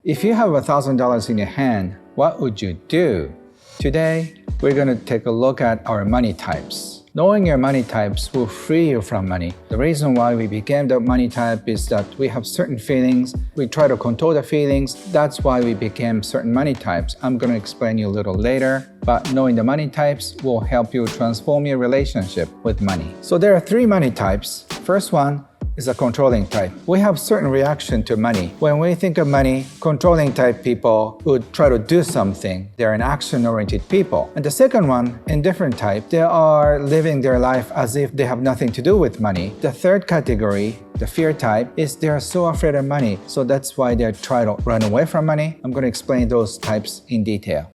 If you have $1,000 in your hand, what would you do? Today, we're going to take a look at our money types. Knowing your money types will free you from money. The reason why we became the money type is that we have certain feelings. We try to control the feelings. That's why we became certain money types. I'm going to explain you a little later. But knowing the money types will help you transform your relationship with money. So there are 3 money types. First one is a controlling type. We have certain reaction to money. When we think of money, controlling type people would try to do something. They're an action-oriented people. And the second one, indifferent type, they are living their life as if they have nothing to do with money. The third category, the fear type, is they're so afraid of money. So that's why they're trying to run away from money. I'm going to explain those types in detail.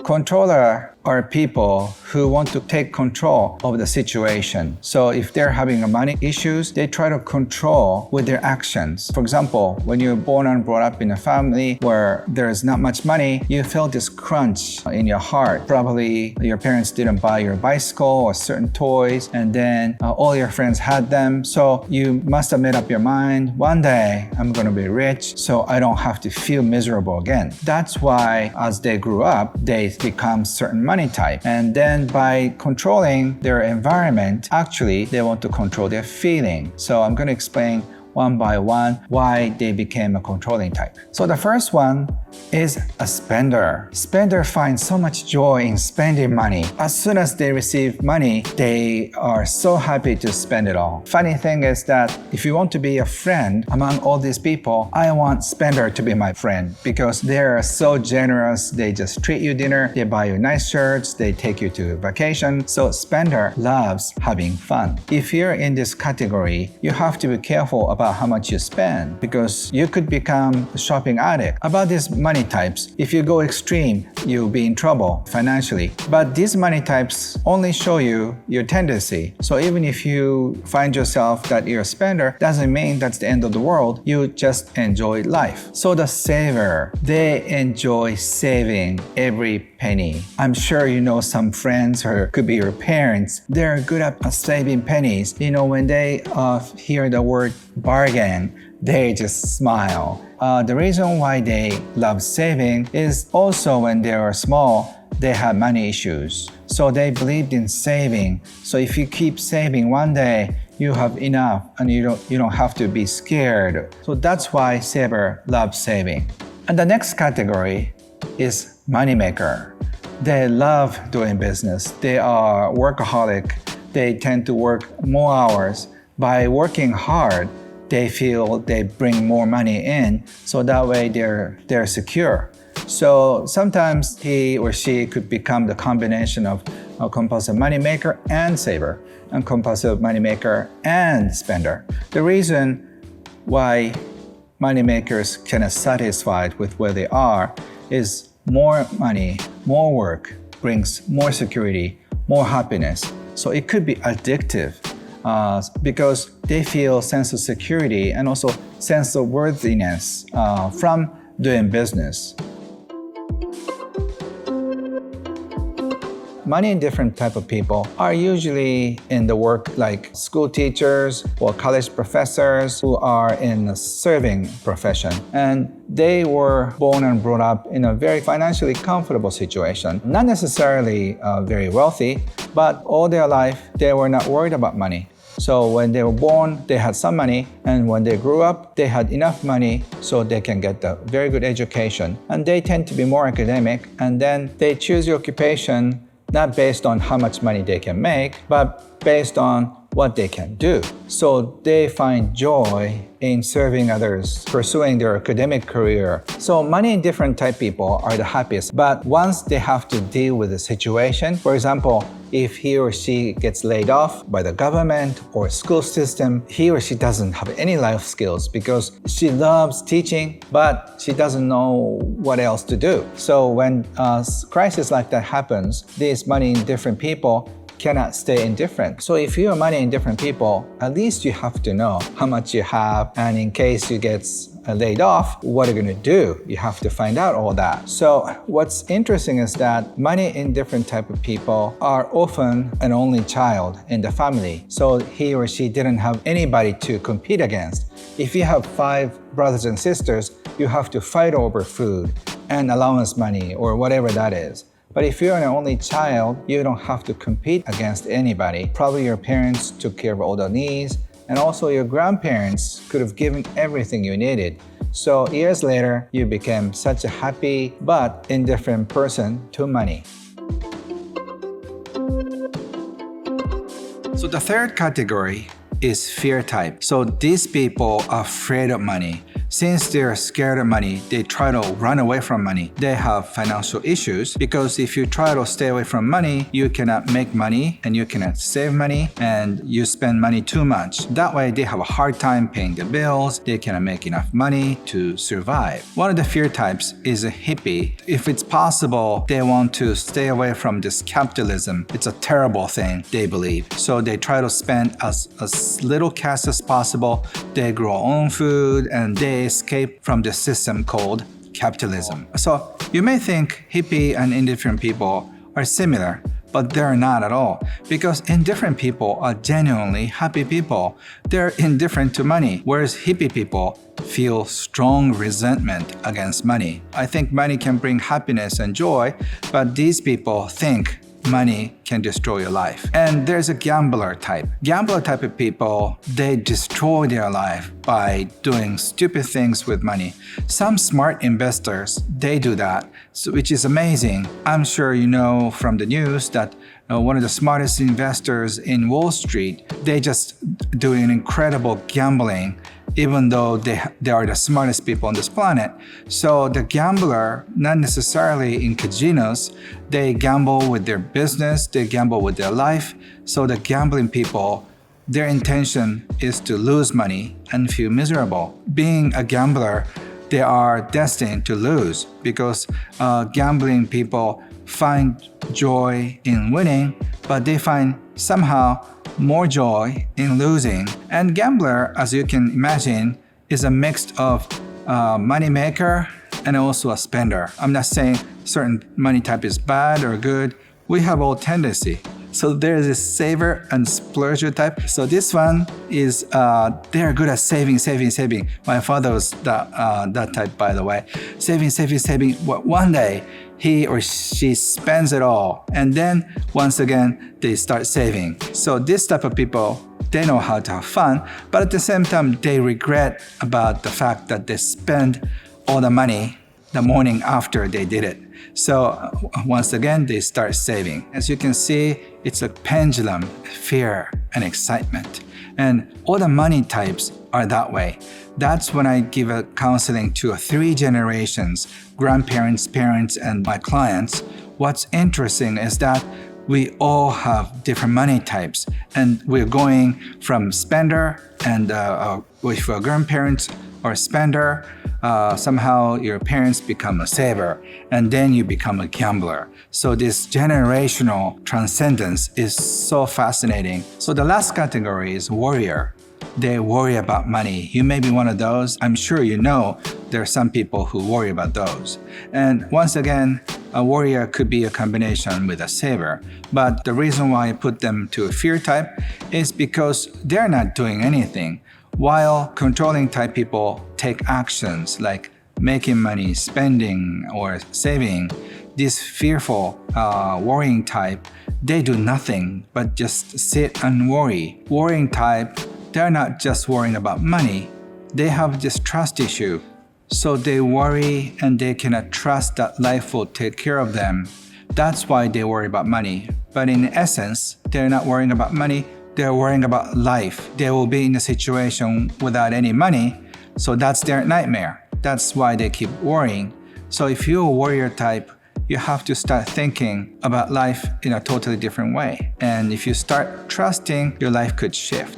Controller are people who want to take control of the situation. So if they're having money issues, they try to control with their actions. For example, when you're born and brought up in a family where there's not much money, you feel this crunch in your heart. Probably your parents didn't buy your bicycle or certain toys, and then all your friends had them. So you must have made up your mind, one day I'm going to be rich, so I don't have to feel miserable again. That's why as they grew up, they become certain money type. And then by controlling their environment, actually they want to control their feeling. So I'm going to explain one by one why they became a controlling type. So the first one is a spender. Spender finds so much joy in spending money. As soon as they receive money, they are so happy to spend it all. Funny thing is that if you want to be a friend among all these people, I want spender to be my friend because they're so generous. They just treat you dinner, they buy you nice shirts, they take you to vacation. So spender loves having fun. If you're in this category, you have to be careful about how much you spend because you could become a shopping addict. About these money types, if you go extreme, you'll be in trouble financially. But these money types only show you your tendency. So even if you find yourself that you're a spender, doesn't mean that's the end of the world. You just enjoy life. So the saver, they enjoy saving every penny. I'm sure you know some friends or could be your parents. They're good at saving pennies. You know, when they hear the word bargain, they just smile. The reason why they love saving is also when they were small, they had money issues. So they believed in saving. So if you keep saving, one day you have enough and you don't have to be scared. So that's why saver loves saving. And the next category is moneymaker. They love doing business. They are workaholic. They tend to work more hours. By working hard, they feel they bring more money in, so that way they're secure. So sometimes he or she could become the combination of a compulsive moneymaker and saver, and compulsive moneymaker and spender. The reason why moneymakers can be satisfied with where they are is more money, more work brings more security, more happiness. So it could be addictive. Because they feel sense of security and also sense of worthiness from doing business. Money indifferent type of people are usually in the work like school teachers or college professors who are in a serving profession. And they were born and brought up in a very financially comfortable situation. Not necessarily very wealthy, but all their life they were not worried about money. So when they were born, they had some money, and when they grew up, they had enough money so they can get a very good education. And they tend to be more academic, and then they choose the occupation not based on how much money they can make, but based on what they can do. So they find joy in serving others, pursuing their academic career. So money indifferent type people are the happiest. But once they have to deal with the situation, for example, if he or she gets laid off by the government or school system, he or she doesn't have any life skills because she loves teaching, but she doesn't know what else to do. So when a crisis like that happens, these money indifferent people cannot stay indifferent. So if you're money indifferent people, at least you have to know how much you have, and in case you get laid off, what are you going to do? You have to find out all that. So what's interesting is that money indifferent type of people are often an only child in the family. So he or she didn't have anybody to compete against. If you have 5 brothers and sisters, you have to fight over food and allowance money or whatever that is. But if you're an only child, you don't have to compete against anybody. Probably your parents took care of all the needs, and also your grandparents could have given everything you needed. So years later, you became such a happy but indifferent person to money. So the third category is fear type. So these people are afraid of money. Since they're scared of money, they try to run away from money. They have financial issues because if you try to stay away from money, you cannot make money and you cannot save money and you spend money too much. That way they have a hard time paying the bills. They cannot make enough money to survive. One of the fear types is a hippie. If it's possible, they want to stay away from this capitalism. It's a terrible thing, they believe. So they try to spend as little cash as possible. They grow own food and they escape from the system called capitalism. So you may think hippie and indifferent people are similar, but they're not at all, because indifferent people are genuinely happy people. They're indifferent to money, whereas hippie people feel strong resentment against money. I think money can bring happiness and joy, but these people think money can destroy your life. And there's a gambler type. Gambler type of people, they destroy their life by doing stupid things with money. Some smart investors, they do that, which is amazing. I'm sure you know from the news that one of the smartest investors in Wall Street, they just do an incredible gambling, even though they are the smartest people on this planet. So the gambler, not necessarily in casinos, they gamble with their business, they gamble with their life. So the gambling people, their intention is to lose money and feel miserable. Being a gambler, they are destined to lose because gambling people find joy in winning, but they find somehow more joy in losing. And gambler, as you can imagine, is a mix of money maker and also a spender. I'm not saying certain money type is bad or good. We have all tendency. So there's this saver and splurger type. So this one is they're good at saving. My father was that type, by the way. Saving. One day he or she spends it all, and then once again they start saving. So this type of people, they know how to have fun, but at the same time they regret about the fact that they spend all the money the morning after they did it. So once again, they start saving. As you can see, it's a pendulum, fear and excitement. And all the money types are that way. That's when I give a counseling to 3 generations, grandparents, parents, and my clients. What's interesting is that we all have different money types, and we're going from spender and if your grandparents are spender, somehow your parents become a saver, and then you become a gambler. So this generational transcendence is so fascinating. So the last category is warrior. They worry about money. You may be one of those. I'm sure you know there are some people who worry about those. And once again, a warrior could be a combination with a saver. But the reason why I put them to a fear type is because they're not doing anything, while controlling type people take actions like making money, spending, or saving. This fearful, worrying type, they do nothing but just sit and worry. Worrying type, they're not just worrying about money. They have this trust issue. So they worry and they cannot trust that life will take care of them. That's why they worry about money. But in essence, they're not worrying about money. They're worrying about life. They will be in a situation without any money. So that's their nightmare. That's why they keep worrying. So if you're a warrior type, you have to start thinking about life in a totally different way. And if you start trusting, your life could shift.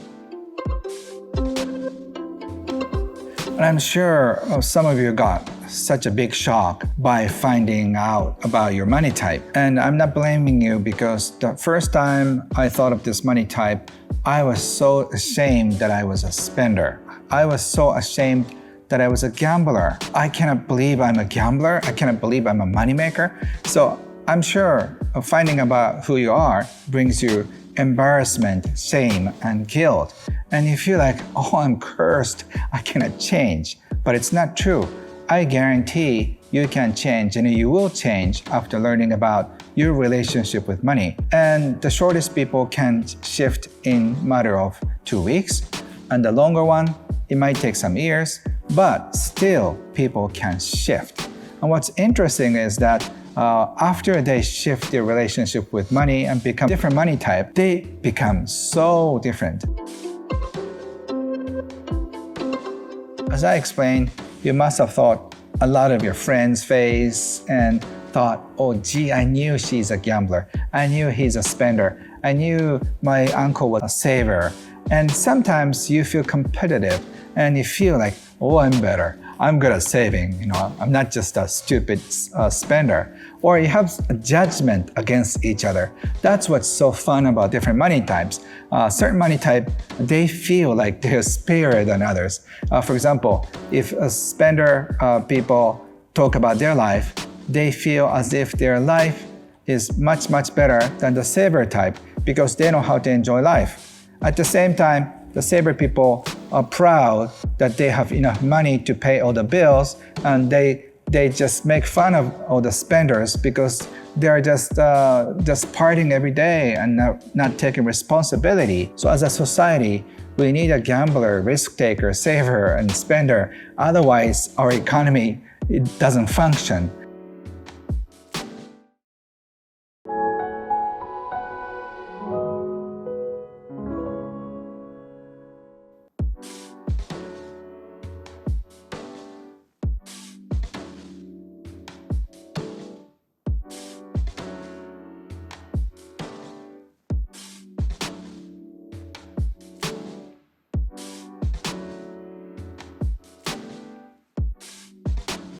And I'm sure some of you got such a big shock by finding out about your money type. And I'm not blaming you, because the first time I thought of this money type, I was so ashamed that I was a spender. I was so ashamed that I was a gambler. I cannot believe I'm a gambler. I cannot believe I'm a moneymaker. So I'm sure finding about who you are brings you embarrassment, shame, and guilt. And you feel like, oh, I'm cursed. I cannot change. But it's not true. I guarantee you can change, and you will change after learning about your relationship with money. And the shortest people can shift in a matter of 2 weeks. And the longer one, it might take some years, but still people can shift. And what's interesting is that after they shift their relationship with money and become different money type, they become so different. As I explained, you must have thought a lot of your friends' face and thought, oh gee, I knew she's a gambler. I knew he's a spender. I knew my uncle was a saver. And sometimes you feel competitive and you feel like, oh, I'm better. I'm good at saving. I'm not just a stupid spender. Or you have a judgment against each other. That's what's so fun about different money types. Certain money type, they feel like they're superior than others. For example, if a spender people talk about their life, they feel as if their life is much, much better than the saver type because they know how to enjoy life. At the same time, the saver people are proud that they have enough money to pay all the bills, and they just make fun of all the spenders because they're just partying every day and not taking responsibility. So as a society, we need a gambler, risk taker, saver, and spender. Otherwise, our economy, it doesn't function.